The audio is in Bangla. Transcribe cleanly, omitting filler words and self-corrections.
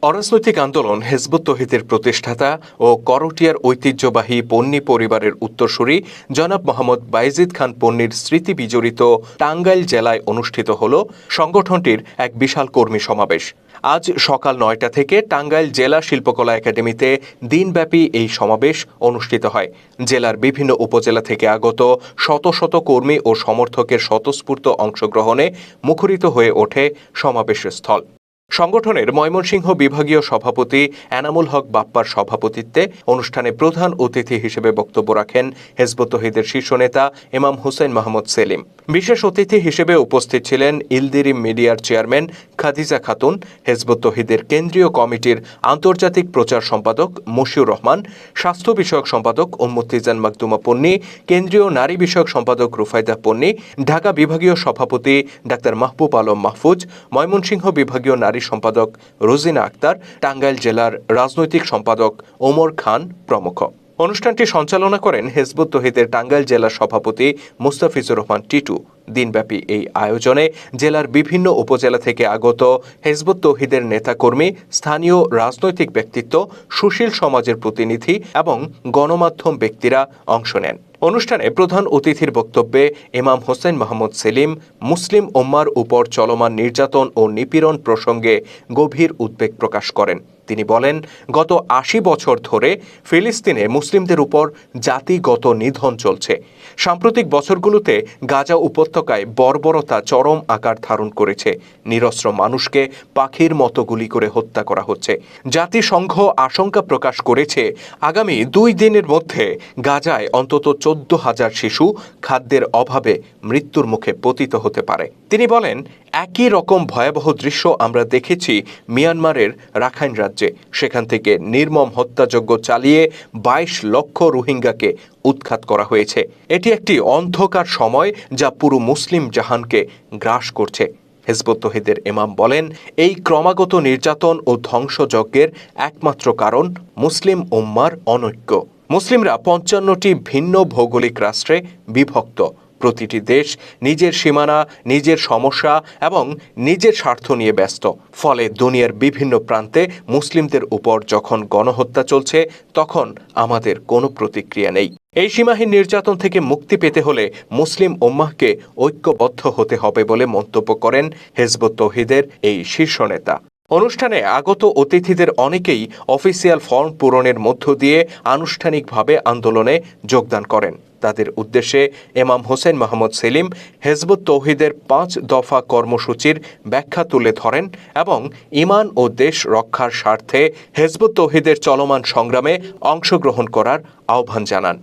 অরাজনৈতিক আন্দোলন হিজবুত তৌহিদের প্রতিষ্ঠাতা ও করটিয়ার ঐতিহ্যবাহী পন্নী পরিবারের উত্তরসূরি জনাব মোহাম্মদ বাইজিদ খান পন্নীর স্মৃতি বিজড়িত টাঙ্গাইল জেলায় অনুষ্ঠিত হল সংগঠনটির এক বিশাল কর্মী সমাবেশ। আজ সকাল ৯টা থেকে টাঙ্গাইল জেলা শিল্পকলা একাডেমিতে দিনব্যাপী এই সমাবেশ অনুষ্ঠিত হয়। জেলার বিভিন্ন উপজেলা থেকে আগত শত শত কর্মী ও সমর্থকের স্বতঃস্ফূর্ত অংশগ্রহণে মুখরিত হয়ে ওঠে সমাবেশের স্থল। সংগঠনের ময়মনসিংহ বিভাগীয় সভাপতি এনামুল হক বাপ্পার সভাপতিত্বে অনুষ্ঠানে প্রধান অতিথি হিসেবে বক্তব্য রাখেন হিজবুত তৌহিদের শীর্ষ নেতা ইমাম হুসেইন মাহমুদ সেলিম। বিশেষ অতিথি হিসেবে উপস্থিত ছিলেন ইলদিরিম মিডিয়ার চেয়ারম্যান খাদিজা খাতুন, হিজবুত তৌহিদের কেন্দ্রীয় কমিটির আন্তর্জাতিক প্রচার সম্পাদক মশিউর রহমান, স্বাস্থ্য বিষয়ক সম্পাদক উম্মুত্তিজান মাকদুমা পন্নী, কেন্দ্রীয় নারী বিষয়ক সম্পাদক রুফাইদা পন্নী, ঢাকা বিভাগীয় সভাপতি ডাক্তার মাহবুব আলম মাহফুজ, ময়মনসিংহ বিভাগীয় নারী সম্পাদক রোজিনা আক্তার, টাঙ্গাইল জেলার রাজনৈতিক সম্পাদক ওমর খান প্রমুখ। অনুষ্ঠানটি সঞ্চালনা করেন হিজবুত তৌহিদের টাঙ্গাইল জেলার সভাপতি মুস্তাফিজুর রহমান টিটু। দিনব্যাপী এই আয়োজনে জেলার বিভিন্ন উপজেলা থেকে আগত হিজবুত তৌহিদের নেতাকর্মী, স্থানীয় রাজনৈতিক ব্যক্তিত্ব, সুশীল সমাজের প্রতিনিধি এবং গণমাধ্যম ব্যক্তিরা অংশ নেন। অনুষ্ঠানে প্রধান অতিথির বক্তব্যে ইমাম হোসেন মাহমুদ সেলিম মুসলিম উম্মার উপর চলমান নির্যাতন ও নিপীড়ন প্রসঙ্গে গভীর উদ্বেগ প্রকাশ করেন। তিনি বলেন, গত ৮০ বছর ধরে ফিলিস্তিনে মুসলিমদের উপর জাতিগত নিধন চলছে। সাম্প্রতিক বছরগুলোতে গাজা উপত্যকায় বর্বরতা চরম আকার ধারণ করেছে। নিরস্ত্র মানুষকে পাখির মতো গুলি করে হত্যা করা হচ্ছে। জাতিসংঘ আশঙ্কা প্রকাশ করেছে আগামী ২ দিনের মধ্যে গাজায় অন্তত ১৪,০০০ শিশু খাদ্যের অভাবে মৃত্যুর মুখে পতিত হতে পারে। তিনি বলেন, একই রকম ভয়াবহ দৃশ্য আমরা দেখেছি মিয়ানমারের রাখাইন রাজ্যে। সেখান থেকে নির্মম হত্যাযজ্ঞ চালিয়ে ২২ লক্ষ রোহিঙ্গাকে উৎখাত করা হয়েছে। এটি একটি অন্ধকার সময় যা পুরো মুসলিম জাহানকে গ্রাস করছে। হিজবুত তৌহিদের ইমাম বলেন, এই ক্রমাগত নির্যাতন ও ধ্বংসযজ্ঞের একমাত্র কারণ মুসলিম উম্মার অনৈক্য। মুসলিমরা ৫৫টি ভিন্ন ভৌগোলিক রাষ্ট্রে বিভক্ত। প্রতিটি দেশ নিজের সীমানা, নিজের সমস্যা এবং নিজের স্বার্থ নিয়ে ব্যস্ত। ফলে দুনিয়ার বিভিন্ন প্রান্তে মুসলিমদের উপর যখন গণহত্যা চলছে, তখন আমাদের কোনো প্রতিক্রিয়া নেই। এই সীমাহীন নির্যাতন থেকে মুক্তি পেতে হলে মুসলিম উম্মাহকে ঐক্যবদ্ধ হতে হবে বলে মন্তব্য করেন হিজবুত তৌহিদের এই শীর্ষ নেতা। অনুষ্ঠানে আগত অতিথিদের অনেকেই অফিসিয়াল ফর্ম পূরণের মধ্য দিয়ে আনুষ্ঠানিকভাবে আন্দোলনে যোগদান করেন। তাদের উদ্দেশ্যে ইমাম হোসেন মাহমুদ সেলিম হিজবুত তৌহিদের ৫ দফা কর্মসূচির ব্যাখ্যা তুলে ধরেন এবং ঈমান ও দেশ রক্ষার স্বার্থে হিজবুত তৌহিদের চলমান সংগ্রামে অংশগ্রহণ করার আহ্বান জানান।